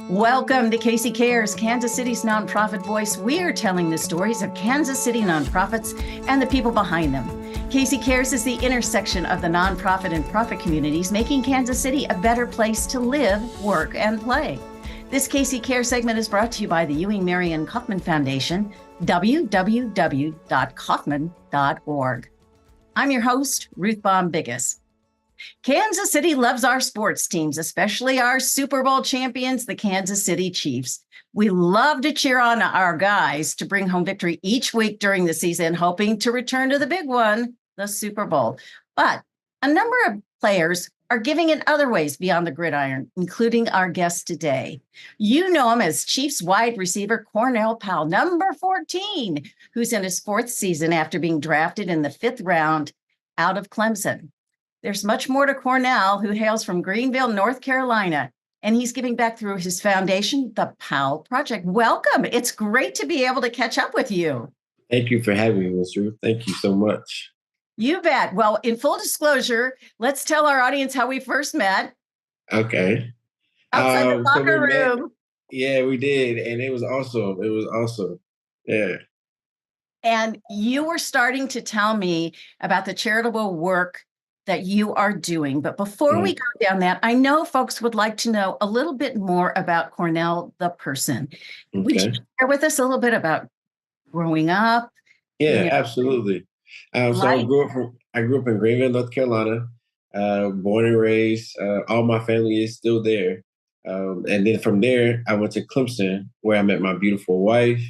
Welcome to Casey Cares, Kansas City's nonprofit voice. We're telling the stories of Kansas City nonprofits and the people behind them. Casey Cares is the intersection of the nonprofit and profit communities, making Kansas City a better place to live, work, and play. This Casey Cares segment is brought to you by the Ewing Marion Kaufman Foundation, www.kaufman.org. I'm your host, Ruth Baum-Biggis. Kansas City loves our sports teams, especially our Super Bowl champions, the Kansas City Chiefs. We love to cheer on our guys to bring home victory each week during the season, hoping to return to the big one, the Super Bowl. But a number of players are giving in other ways beyond the gridiron, including our guest today. You know him as Chiefs wide receiver Cornell Powell, number 14, who's in his fourth season after being drafted in the fifth round out of Clemson. There's much more to Cornell, who hails from Greenville, North Carolina, and he's giving back through his foundation, the Powell Project. Welcome. It's great to be able to catch up with you. Thank you for having me, Ms. Ruth. Thank you so much. You bet. Well, in full disclosure, let's tell our audience how we first met. Okay. Outside the locker room. Yeah, we did. And it was awesome. It was awesome. Yeah. And you were starting to tell me about the charitable work that you are doing. But before we go down that, I know folks would like to know a little bit more about Cornell, the person. Okay. Would you share with us a little bit about growing up? Yeah, absolutely. So I grew up in Greenville, North Carolina, born and raised. All my family is still there. And then from there, I went to Clemson, where I met my beautiful wife.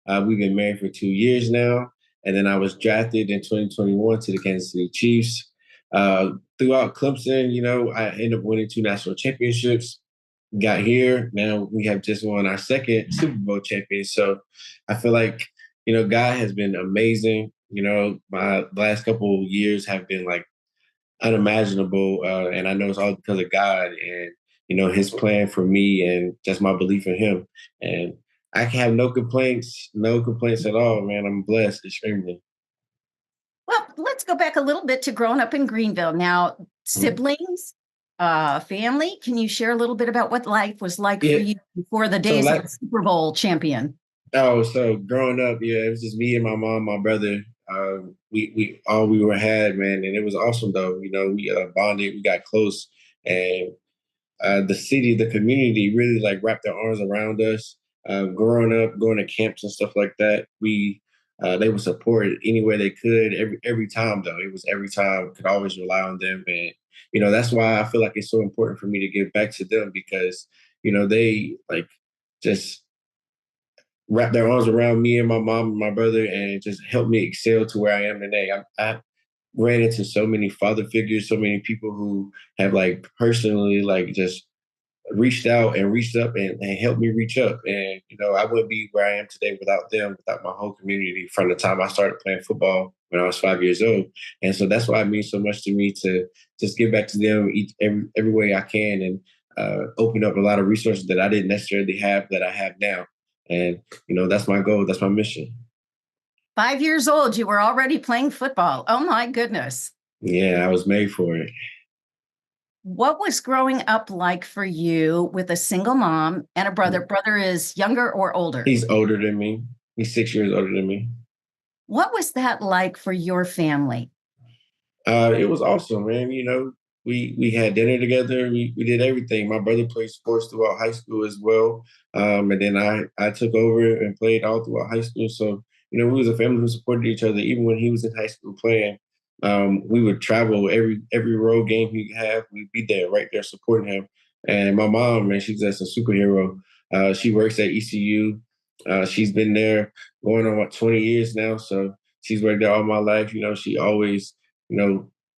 We've been married for 2 years now. And then I was drafted in 2021 to the Kansas City Chiefs. Throughout Clemson, I ended up winning 2 national championships. Got here. Now we have just won our second Super Bowl champion. So I feel like, God has been amazing. My last couple of years have been like unimaginable. And I know it's all because of God and, his plan for me and just my belief in him. And I can have no complaints at all, man. I'm blessed extremely. Well, let's go back a little bit to growing up in Greenville. Now, siblings, family, can you share a little bit about what life was like for you before the days of the Super Bowl champion? Oh, so growing up, it was just me and my mom, my brother. We had, man, and it was awesome though. We bonded, we got close, and the city, the community really like wrapped their arms around us. Growing up, going to camps and stuff like that, they would support it any way they could. Every time though, it was every time. Could always rely on them, and that's why I feel like it's so important for me to give back to them because they like just wrap their arms around me and my mom and my brother and just help me excel to where I am today. I ran into so many father figures, so many people who have like personally like just reached out and reached up and helped me reach up. And, I wouldn't be where I am today without them, without my whole community from the time I started playing football when I was 5 years old. And so that's why it means so much to me to just give back to them every way I can and open up a lot of resources that I didn't necessarily have that I have now. And, that's my goal. That's my mission. 5 years old, you were already playing football. Oh, my goodness. Yeah, I was made for it. What was growing up like for you with a single mom and a brother? Brother is younger or older? He's older than me. He's 6 years older than me. What was that like for your family? It was awesome, man. We had dinner together. We did everything. My brother played sports throughout high school as well. And then I took over and played all throughout high school. So, we was a family who supported each other. Even when he was in high school playing, we would travel every road game he'd have. We'd be there, right there supporting him. And my mom, man, she's just a superhero. She works at ECU. She's been there going on 20 years now. So she's worked there all my life. She always,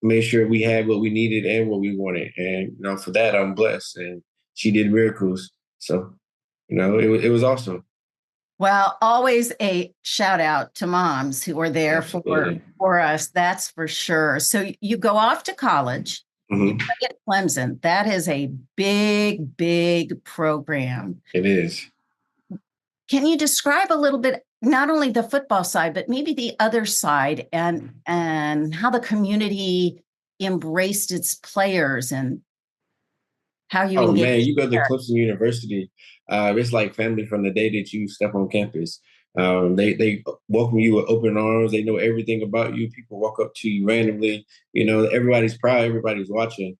made sure we had what we needed and what we wanted. And, for that, I'm blessed. And she did miracles. So, it was awesome. Well, always a shout out to moms who are there for us. That's for sure. So you go off to college, you play at Clemson. That is a big, big program. It is. Can you describe a little bit, not only the football side, but maybe the other side and how the community embraced its players and how you Oh man, engage you go to there. Clemson University, it's like family from the day that you step on campus. They welcome you with open arms. They know everything about you. People walk up to you randomly. You know, everybody's proud. Everybody's watching.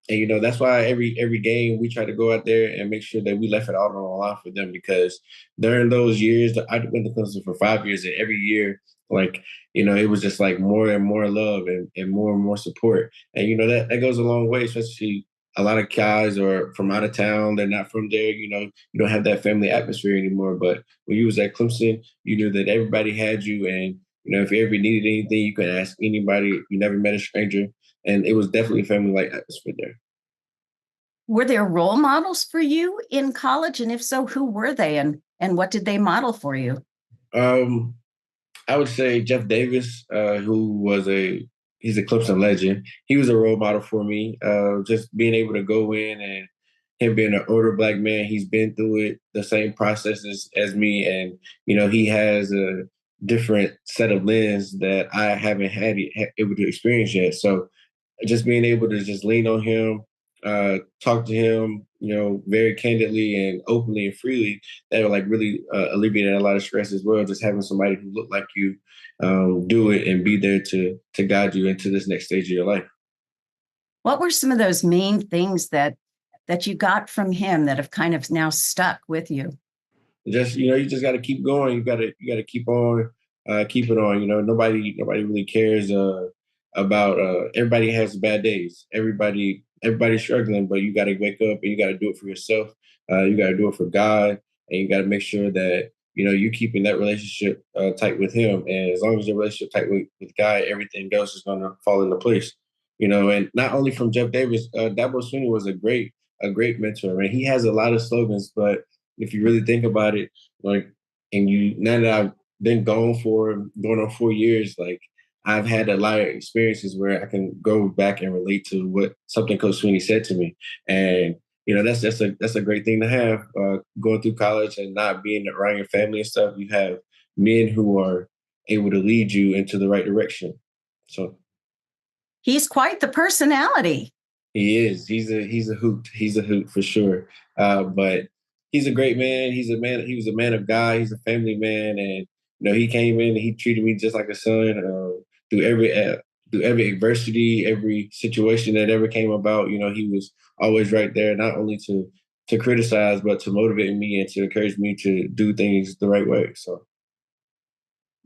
And that's why every game we try to go out there and make sure that we left it all on the line for them, because during those years, I went to Clemson for 5 years, and every year, like, it was just like more and more love and more support. And that goes a long way, especially a lot of guys are from out of town, they're not from there, you don't have that family atmosphere anymore. But when you was at Clemson, you knew that everybody had you, and if you ever needed anything, you could ask anybody. You never met a stranger, and it was definitely a family-like atmosphere there. Were there role models for you in college? And if so, who were they and what did they model for you? Um, I would say Jeff Davis, he's a Clemson legend. He was a role model for me. Just being able to go in, and him being an older Black man, he's been through it, the same processes as me, and he has a different set of lens that I haven't able to experience yet. So just being able to just lean on him, talk to him, very candidly and openly and freely, that would like really alleviate a lot of stress as well. Just having somebody who looked like you do it and be there to guide you into this next stage of your life. What were some of those main things that you got from him that have kind of now stuck with you? Just you just got to keep going. You got to keep on, keep it on. Nobody really cares about. Everybody has bad days. Everybody's struggling, but you got to wake up and you got to do it for yourself. You got to do it for God, and you got to make sure that you're keeping that relationship tight with Him. And as long as your relationship tight with God, everything else is going to fall into place. And not only from Jeff Davis, Dabo Swinney was a great mentor. I mean, he has a lot of slogans, but if you really think about it, like, and now that I've been gone for going on 4 years, like I've had a lot of experiences where I can go back and relate to what something Coach Sweeney said to me. And that's a great thing to have, going through college and not being around your family and stuff. You have men who are able to lead you into the right direction. So He's quite the personality. he is. He's a hoot. He's a hoot for sure. But he's a great man. He's a man. He was a man of God. He's a family man, and he came in and he treated me just like a son, through every adversity, every situation that ever came about. He was always right there, not only to criticize, but to motivate me and to encourage me to do things the right way. So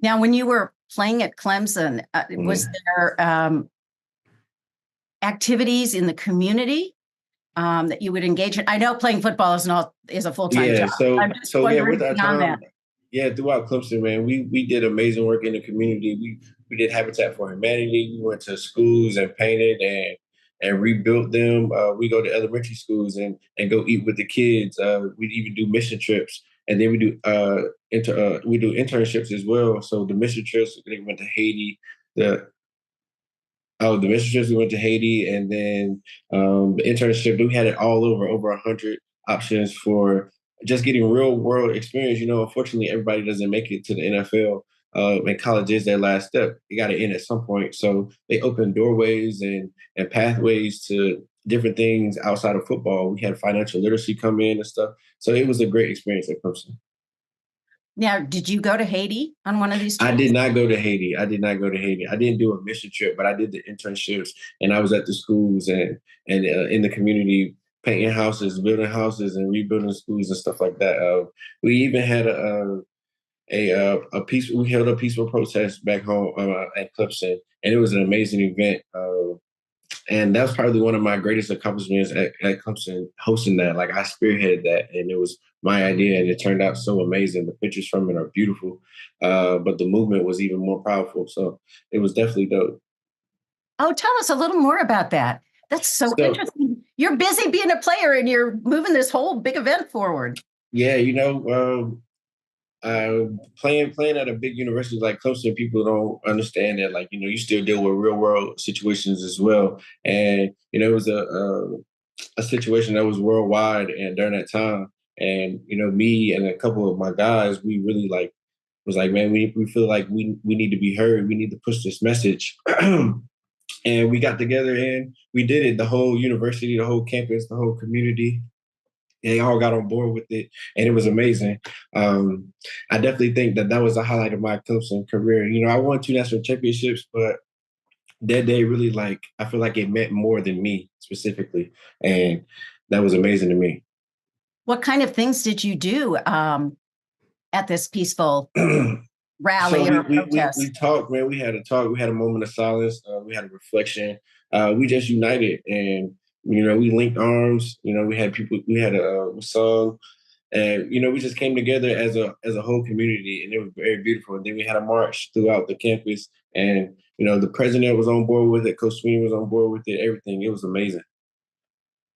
Now, when you were playing at Clemson, was there activities in the community that you would engage in? I know playing football is a full-time yeah, job. so I'm just so yeah, wondering with our beyond time, that. yeah, throughout Clemson, man, we did amazing work in the community. We did Habitat for Humanity. We went to schools and painted and rebuilt them. We go to elementary schools and go eat with the kids. We even do mission trips, and then we do internships as well. So the mission trips, they went to Haiti. The the mission trips, we went to Haiti, and then the internship, we had it all over 100 options for just getting real world experience. Unfortunately, everybody doesn't make it to the NFL, and college is their last step. You got to end at some point. So they open doorways and pathways to different things outside of football. We had financial literacy come in and stuff. So it was a great experience at Clemson. Now, did you go to Haiti on one of these I trips? did not go to Haiti. I did not go to Haiti. I didn't do a mission trip, but I did the internships, and I was at the schools and in the community, painting houses, building houses, and rebuilding schools and stuff like that. We even had a peace. We held a peaceful protest back home at Clemson, and it was an amazing event. And that was probably one of my greatest accomplishments at Clemson, hosting that. Like I spearheaded that, and it was my idea, and it turned out so amazing. The pictures from it are beautiful, but the movement was even more powerful. So it was definitely dope. Oh, tell us a little more about that. That's so So interesting. You're busy being a player and you're moving this whole big event forward. yeah, playing at a big university like Clemson, people don't understand that. Like you still deal with real world situations as well, and it was a situation that was worldwide and during that time. And me and a couple of my guys, we really was like, man, we feel like we need to be heard. We need to push this message. And we got together and we did it. The whole university, the whole campus, the whole community. They all got on board with it, and it was amazing. I definitely think that was a highlight of my Clemson career. I won 2 national championships, but that day really, I feel like it meant more than me specifically, and that was amazing to me. What kind of things did you do at this peaceful So rally we, or we we we protest? talked, man. We had a talk. We had a moment of silence. We had a reflection. We just united, and we linked arms. We had people. We had a song, and we just came together as a whole community, and it was very beautiful. And then we had a march throughout the campus, and the president was on board with it. Coach Sweeney was on board with it. Everything. It was amazing.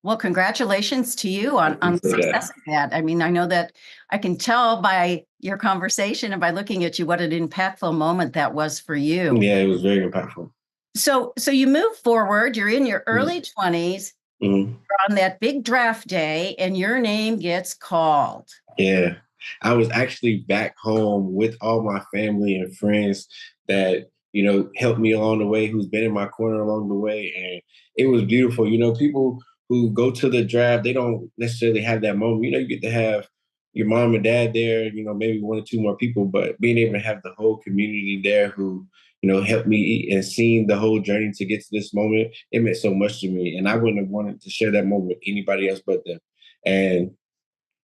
Well, congratulations to you I on the appreciate that. success of that. I mean, I know that I can tell by your conversation and by looking at you what an impactful moment that was for you. Yeah, it was very impactful. So you move forward, you're in your early 20s, Mm-hmm. you're on that big draft day, and your name gets called. Yeah. I was actually back home with all my family and friends that, helped me along the way, who's been in my corner along the way. And it was beautiful. People who go to the draft, they don't necessarily have that moment. You get to have your mom and dad there, maybe one or two more people, but being able to have the whole community there who, helped me and seeing the whole journey to get to this moment, it meant so much to me. And I wouldn't have wanted to share that moment with anybody else but them. And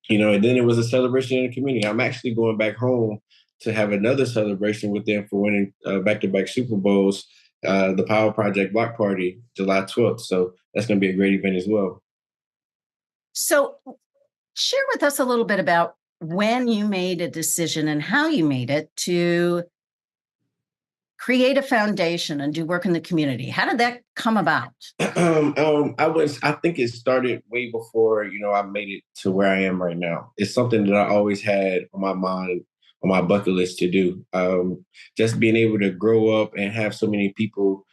and then it was a celebration in the community. I'm actually going back home to have another celebration with them for winning back-to-back Super Bowls, the Powell Project Block Party, July 12th. So that's going to be a great event as well. So share with us a little bit about when you made a decision and how you made it to create a foundation and do work in the community. How did that come about? I think it started way before, I made it to where I am right now. It's something that I always had on my mind, on my bucket list to do. Just being able to grow up and have so many people,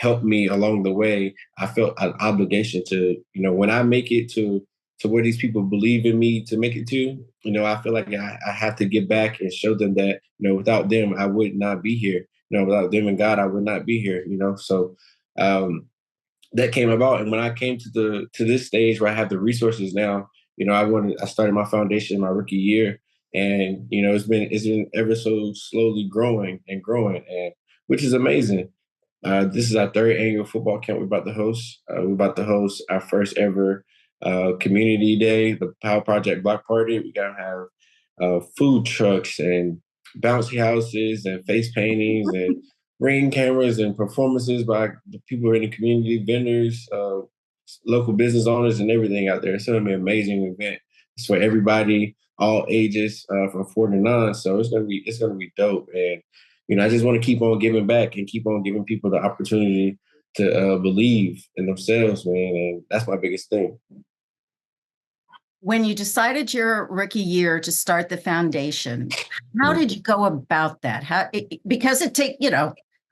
help me along the way. I felt an obligation to, when I make it to where these people believe in me to make it to, I feel like I have to give back and show them that, without them, I would not be here. Without them and God, I would not be here, So um, that came about. And when I came to this stage where I have the resources now, I started my foundation my rookie year. And, it's been ever so slowly growing and growing, and which is amazing. This is our third annual football camp we're about to host. We're about to host our first ever community day, the Powell Project Block Party. We're going to have food trucks and bouncy houses and face paintings and ring cameras and performances by the people in the community, vendors, local business owners, and everything out there. It's going to be an amazing event. It's for everybody, all ages, from 4 to 9. So it's gonna be dope. And I just want to keep on giving back and keep on giving people the opportunity to believe in themselves, man. And that's my biggest thing. When you decided your rookie year to start the foundation, how did you go about that? Because it take,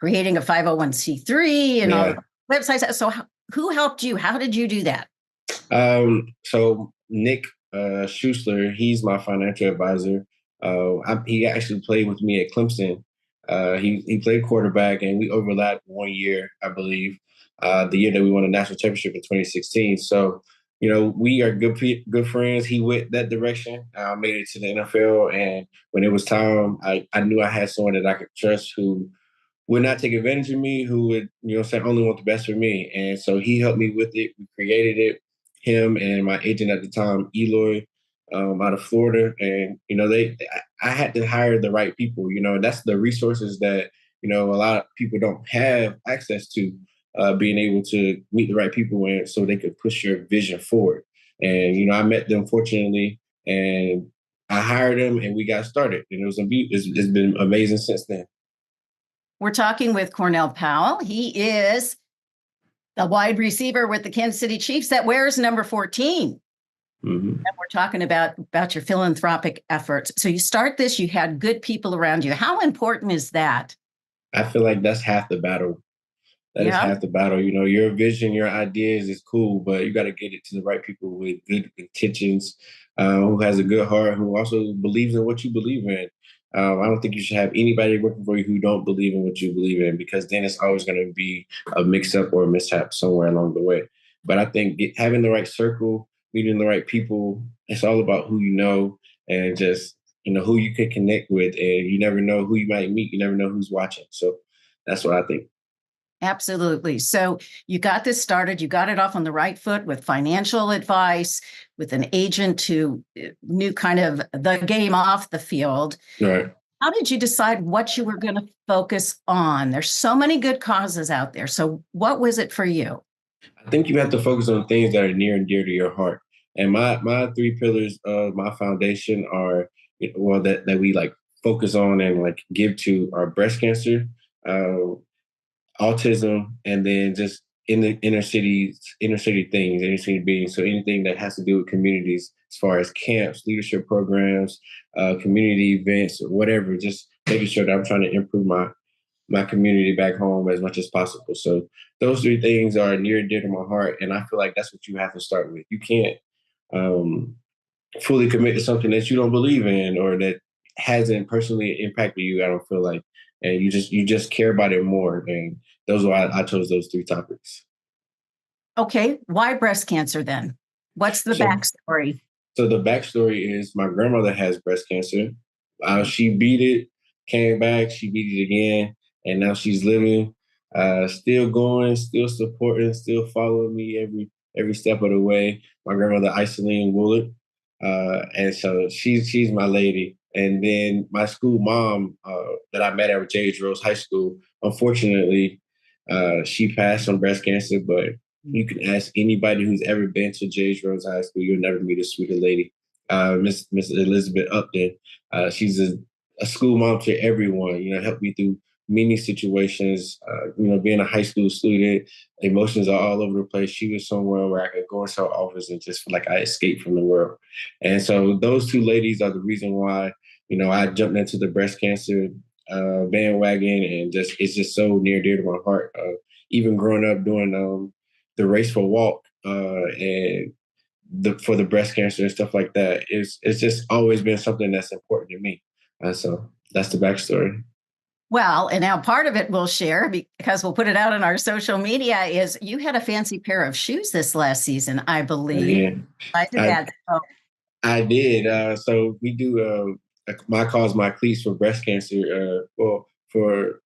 creating a 501c3 and all Yeah. the websites. So who helped you? How did you do that? So Nick Schuessler, he's my financial advisor. He actually played with me at Clemson. He played quarterback, and we overlapped 1 year, I believe, the year that we won a national championship in 2016. So, we are good friends. He went that direction. I made it to the NFL, and when it was time, I knew I had someone that I could trust who would not take advantage of me, who would, say only want the best for me. And so he helped me with it. We created it, him and my agent at the time, Eloy, out of Florida. And, I had to hire the right people, and that's the resources that, a lot of people don't have access to, being able to meet the right people and so they could push your vision forward. And, I met them fortunately, and I hired them and we got started. And it's been amazing since then. We're talking with Cornell Powell. He is the wide receiver with the Kansas City Chiefs that wears number 14. Mm-hmm. And we're talking about your philanthropic efforts. So you start this, you had good people around you. How important is that? I feel like that's half the battle. That is half the battle. Your vision, your ideas is cool, but you got to get it to the right people with good intentions, who has a good heart, who also believes in what you believe in. I don't think you should have anybody working for you who don't believe in what you believe in, because then it's always going to be a mix up or a mishap somewhere along the way. But I think having the right circle, meeting the right people, it's all about who you know and just, who you can connect with. And you never know who you might meet. You never know who's watching. So that's what I think. Absolutely. So you got this started, you got it off on the right foot with financial advice, with an agent who knew kind of the game off the field. Right. How did you decide what you were going to focus on? There's so many good causes out there. So what was it for you? I think you have to focus on things that are near and dear to your heart. And my three pillars of my foundation are, well, that we like focus on and like give to are breast cancer, uh, autism, and then just in the inner city things, inner city beings. So anything that has to do with communities, as far as camps, leadership programs, community events, or whatever. Just making sure that I'm trying to improve my community back home as much as possible. So those three things are near and dear to my heart, and I feel like that's what you have to start with. You can't um, fully commit to something that you don't believe in or that hasn't personally impacted you. I don't feel like, and you just care about it more. And those are why I chose those three topics. Okay, why breast cancer then? What's the So backstory? So the backstory is my grandmother has breast cancer. She beat it, came back, she beat it again, and now she's living, still going, still supporting, still following me every step of the way. My grandmother, Iceline Woolard, and so she's my lady. And then my school mom that I met at J.H. Rose High School, unfortunately, she passed from breast cancer, but you can ask anybody who's ever been to J.H. Rose High School. You'll never meet a sweeter lady. Miss Elizabeth Upton. She's a school mom to everyone. Helped me through many situations. Being a high school student, emotions are all over the place. She was somewhere where I could go into her office and just feel like I escaped from the world. And so those two ladies are the reason why I jumped into the breast cancer bandwagon, and it's just so near dear to my heart. Even growing up doing the race for walk and for the breast cancer and stuff like that. It's just always been something that's important to me. So that's the backstory. Well, and now part of it we'll share because we'll put it out on our social media is you had a fancy pair of shoes this last season, I believe. Yeah, I did I that. So I did. So we do my cause, my cleats for breast cancer. Well, for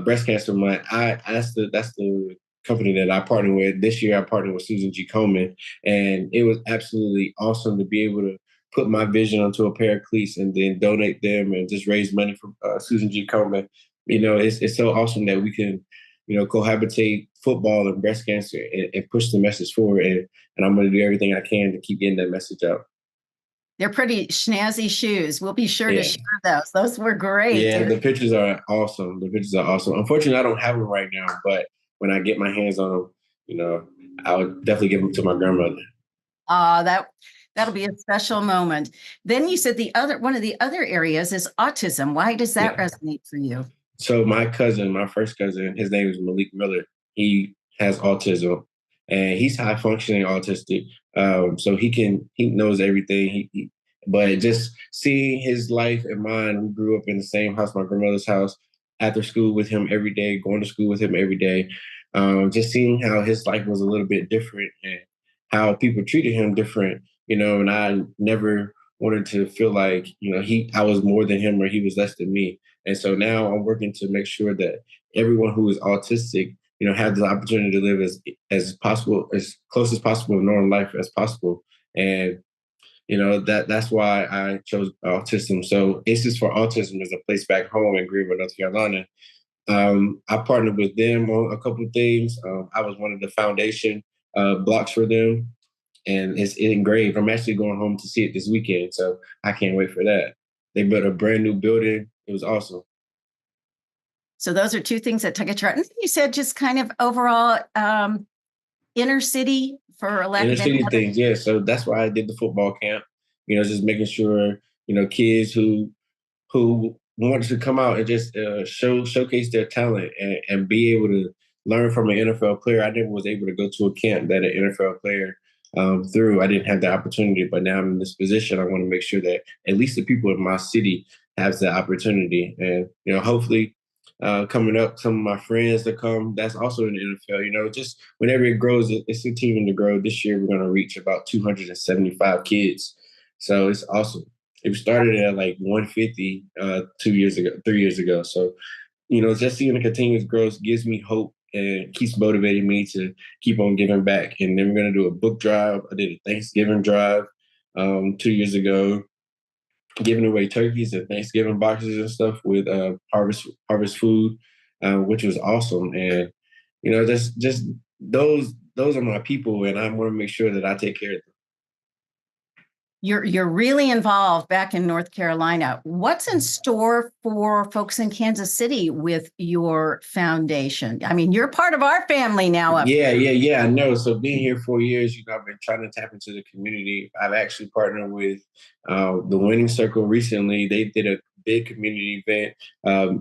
breast cancer month. That's the company that I partnered with. This year I partnered with Susan G. Komen, and it was absolutely awesome to be able to put my vision onto a pair of cleats and then donate them and just raise money for Susan G. Komen. It's so awesome that we can, cohabitate football and breast cancer and push the message forward. And I'm going to do everything I can to keep getting that message out. they're pretty snazzy shoes. We'll be sure to Yeah. share those. Those were great. Yeah, the pictures are awesome. The pictures are awesome. Unfortunately, I don't have them right now, but when I get my hands on them, I would definitely give them to my grandmother. That'll be a special moment. Then you said one of the other areas is autism. Why does that Yeah. resonate for you? So my first cousin, his name is Malik Miller. He has autism, and he's high functioning autistic. So he knows everything. But just seeing his life and mine, we grew up in the same house, my grandmother's house, after school with him every day, going to school with him every day. Just seeing how his life was a little bit different and how people treated him different, and I never wanted to feel like, I was more than him or he was less than me. And so now I'm working to make sure that everyone who is autistic, have the opportunity to live as possible, as close as possible to normal life as possible. And that's why I chose autism. So Aces for Autism is a place back home in Greenville, North Carolina. I partnered with them on a couple of things. I was one of the foundation blocks for them, and it's engraved. I'm actually going home to see it this weekend, so I can't wait for that. They built a brand new building. It was awesome. So those are two things that took a chart. And you said just kind of overall inner city, for lack Inner of any city other. things, yeah. So that's why I did the football camp. Just making sure kids who wanted to come out and just showcase their talent and be able to learn from an NFL player. I never was able to go to a camp that an NFL player through. I didn't have the opportunity, but now I'm in this position. I want to make sure that at least the people in my city has the opportunity. And, hopefully coming up, some of my friends that come, that's also in the NFL, just whenever it grows, it's continuing to grow. This year, we're going to reach about 275 kids. So it's awesome. It started at like 150 2 years ago, 3 years ago. So, just seeing the continuous growth gives me hope and keeps motivating me to keep on giving back. And then we're going to do a book drive. I did a Thanksgiving drive 2 years ago, giving away turkeys and Thanksgiving boxes and stuff with Harvest Food, which was awesome. And just those are my people, and I want to make sure that I take care of them. You're really involved back in North Carolina. What's in store for folks in Kansas City with your foundation? I mean, you're part of our family now. Yeah. I know. So being here 4 years, I've been trying to tap into the community. I've actually partnered with the Winning Circle recently. They did a big community event.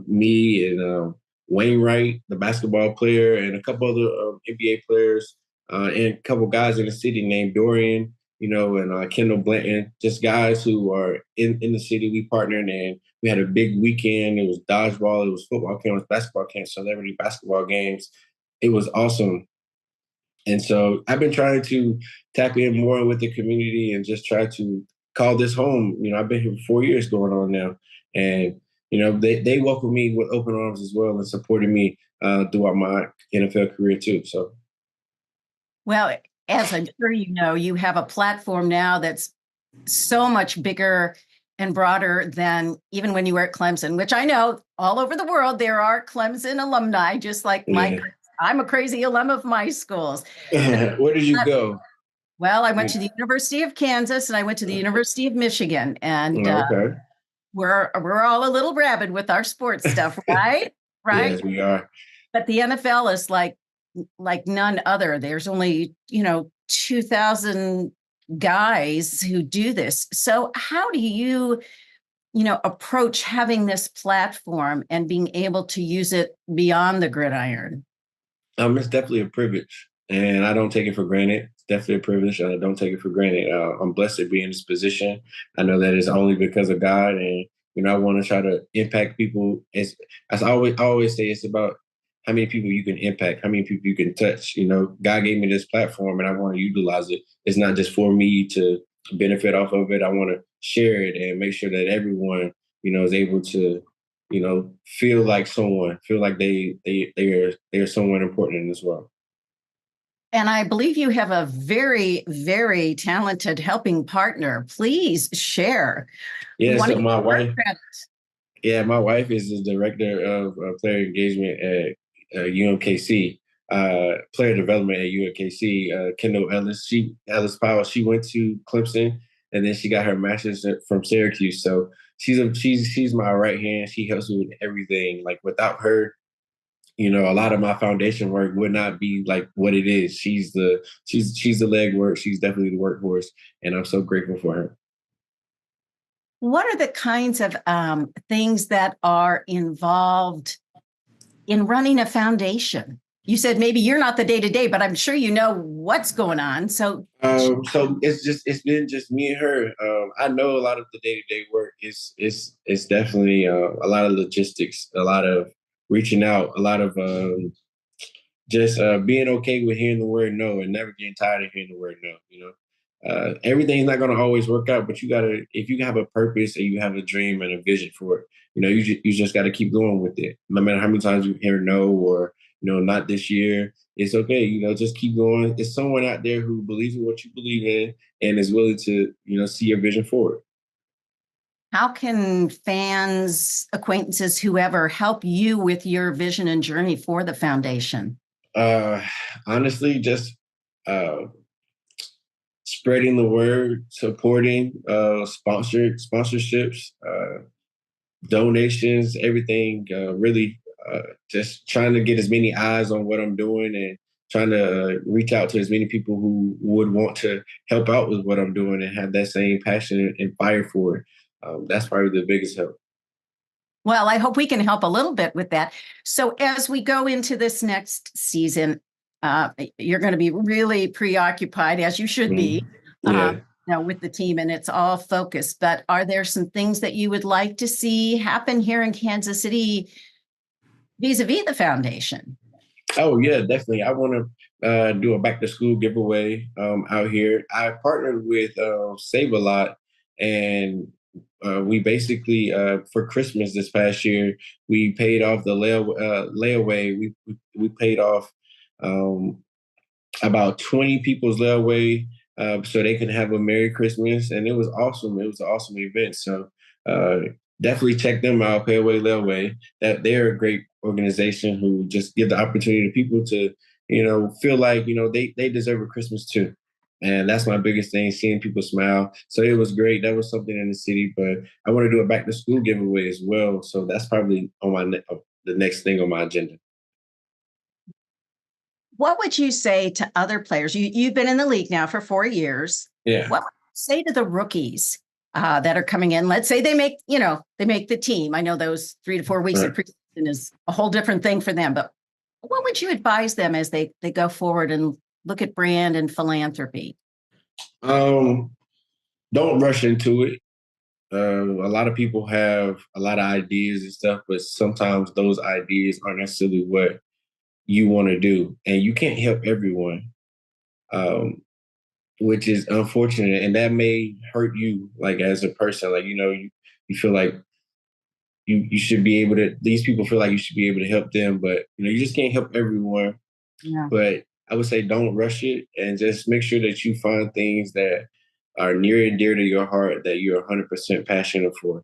Me and Wainwright, the basketball player, and a couple other NBA players, and a couple guys in the city named Dorian, and Kendall Blanton, just guys who are in the city. We partnered, and we had a big weekend. It was dodgeball, it was football camp, it was basketball camp, celebrity basketball games. It was awesome. And so I've been trying to tap in more with the community and just try to call this home. I've been here for 4 years going on now. And, they welcome me with open arms as well and supported me throughout my NFL career too. So, well, as I'm sure you know, you have a platform now that's so much bigger and broader than even when you were at Clemson, which I know all over the world, there are Clemson alumni, just like I'm a crazy alum of my schools. Where did you go? Well, I went to the University of Kansas and I went to the University of Michigan, and okay. We're all a little rabid with our sports stuff, right? Right. Yes, we are. But the NFL is like none other. There's only 2,000 guys who do this. So how do you approach having this platform and being able to use it beyond the gridiron? It's definitely a privilege, and I don't take it for granted. It's definitely a privilege, and I don't take it for granted. I'm blessed to be in this position. I know that it's only because of God, and I want to try to impact people. As I always say, it's about how many people you can impact, how many people you can touch. God gave me this platform, and I want to utilize it. It's not just for me to benefit off of it. I want to share it and make sure that everyone, is able to feel like they're someone important in this world. And I believe you have a very, very talented helping partner. Please share. Yeah, so my wife. Yeah, my wife is the director of player engagement at UMKC, player development at UMKC. Kendall Ellis Powell. She went to Clemson, and then she got her master's from Syracuse. So she's my right hand. She helps me with everything. Like without her, a lot of my foundation work would not be like what it is. She's the legwork. She's definitely the workhorse, and I'm so grateful for her. What are the kinds of things that are involved in running a foundation? You said maybe you're not the day-to-day, but I'm sure you know what's going on. So it's been just me and her. I know a lot of the day-to-day work is definitely a lot of logistics, a lot of reaching out, a lot of just being okay with hearing the word no and never getting tired of hearing the word no. Everything's not going to always work out, but if you have a purpose and you have a dream and a vision for it, you just got to keep going with it. No matter how many times you hear no or, not this year, it's okay. Just keep going. It's someone out there who believes in what you believe in and is willing to, see your vision forward. How can fans, acquaintances, whoever help you with your vision and journey for the foundation? Honestly, just spreading the word, supporting sponsorships, donations, everything. Really, just trying to get as many eyes on what I'm doing and trying to reach out to as many people who would want to help out with what I'm doing and have that same passion and fire for it. That's probably the biggest help. Well, I hope we can help a little bit with that. So as we go into this next season, you're going to be really preoccupied, as you should be. Yeah. with the team and it's all focused. But are there some things that you would like to see happen here in Kansas City vis-a-vis the foundation? Oh yeah, definitely. I want to do a back to school giveaway out here. I partnered with Save a Lot, and we basically for Christmas this past year we paid off the layaway. We paid off um, about 20 people's layaway so they can have a Merry Christmas. And it was awesome. It was an awesome event. So uh, definitely check them out, Pay Away Layaway. That they're a great organization who just give the opportunity to people to, feel like, they deserve a Christmas too. And that's my biggest thing, seeing people smile. So it was great. That was something in the city, but I want to do a back to school giveaway as well. So that's probably on the next thing on my agenda. What would you say to other players? You've been in the league now for 4 years. Yeah. What would you say to the rookies that are coming in? Let's say they make the team. I know those 3 to 4 weeks of preseason is a whole different thing for them, but what would you advise them as they go forward and look at brand and philanthropy? Don't rush into it. A lot of people have a lot of ideas and stuff, but sometimes those ideas aren't necessarily what you want to do, and you can't help everyone, which is unfortunate, and that may hurt you, like as a person. Like you feel like you should be able to. These people feel like you should be able to help them, but you just can't help everyone. Yeah. But I would say don't rush it, and just make sure that you find things that are near and dear to your heart that you're 100% passionate for.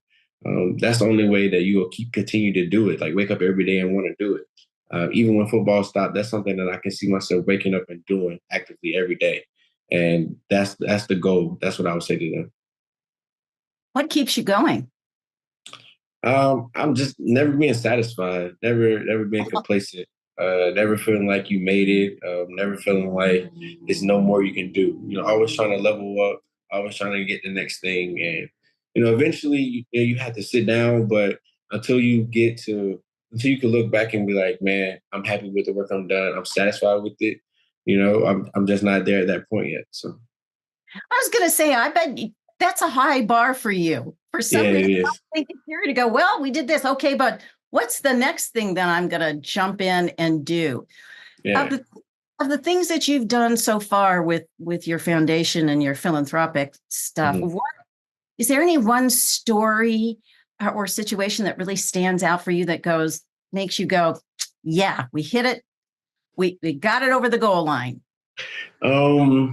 That's the only way that you will continue to do it. Like wake up every day and want to do it. Even when football stopped, that's something that I can see myself waking up and doing actively every day. And that's the goal. That's what I would say to them. What keeps you going? I'm just never being satisfied, never being complacent, never feeling like you made it, never feeling like there's no more you can do. Always trying to level up, always trying to get the next thing. And, eventually you have to sit down, but until you can look back and be like, man, I'm happy with the work I'm done. I'm satisfied with it. I'm just not there at that point yet. So I was going to say, I bet that's a high bar for you. For some reason, I'm thinking here to go, well, we did this. Okay, but what's the next thing that I'm going to jump in and do? Yeah. Of the things that you've done so far with your foundation and your philanthropic stuff, is there any one story or situation that really stands out for you that makes you go, yeah, we hit it. We got it over the goal line? I'll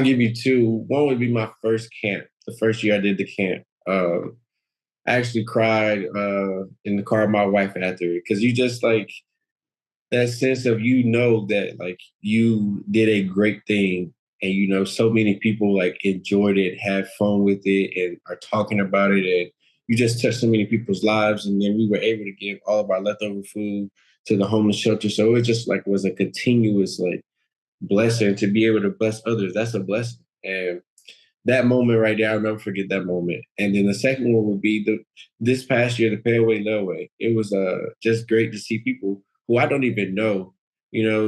give you 2. One would be my first camp. The first year I did the camp. I actually cried in the car with my wife after it, because you just like that sense of that like you did a great thing, and so many people like enjoyed it, had fun with it, and are talking about it, and you just touched so many people's lives. And then we were able to give all of our leftover food to the homeless shelter. So it just like was a continuous like blessing to be able to bless others. That's a blessing. And that moment right there, I'll never forget that moment. And then the second one would be this past year, the Pay Away Layaway. It was just great to see people who I don't even know,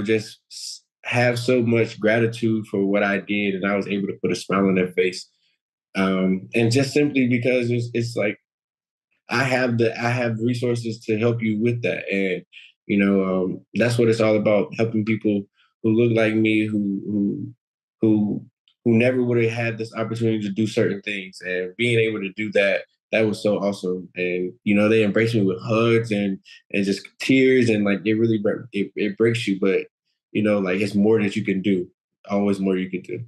just have so much gratitude for what I did, and I was able to put a smile on their face. And just simply because it's like I have resources to help you with that, and that's what it's all about: helping people who look like me, who never would have had this opportunity to do certain things, and being able to do that. That was so awesome. And, they embraced me with hugs and just tears, and like, it really, it breaks you, but, like it's more that you can do, always more you can do.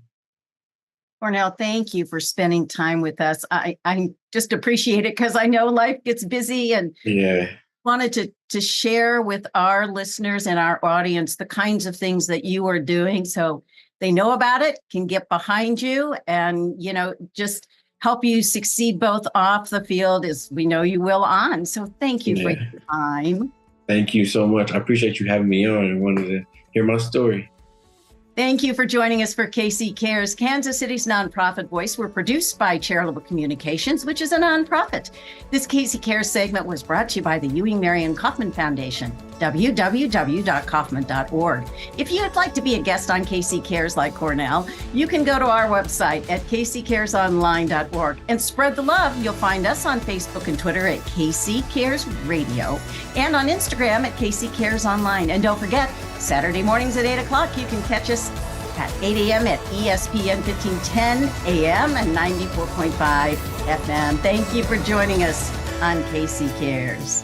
Cornell, thank you for spending time with us. I just appreciate it, because I know life gets busy, and wanted to share with our listeners and our audience the kinds of things that you are doing, so they know about it, can get behind you, and, just help you succeed both off the field, as we know you will on. So thank you for your time. Thank you so much. I appreciate you having me on and wanted to hear my story. Thank you for joining us for KC Cares, Kansas City's nonprofit voice. We're produced by Charitable Communications, which is a nonprofit. This KC Cares segment was brought to you by the Ewing Marion Kaufman Foundation. www.kaufman.org. If you'd like to be a guest on KC Cares like Cornell, you can go to our website at kccaresonline.org and spread the love. You'll find us on Facebook and Twitter at KC Cares Radio and on Instagram at KC Cares Online. And don't forget, Saturday mornings at 8 o'clock, you can catch us at 8 a.m. at ESPN 1510 AM and 94.5 FM. Thank you for joining us on KC Cares.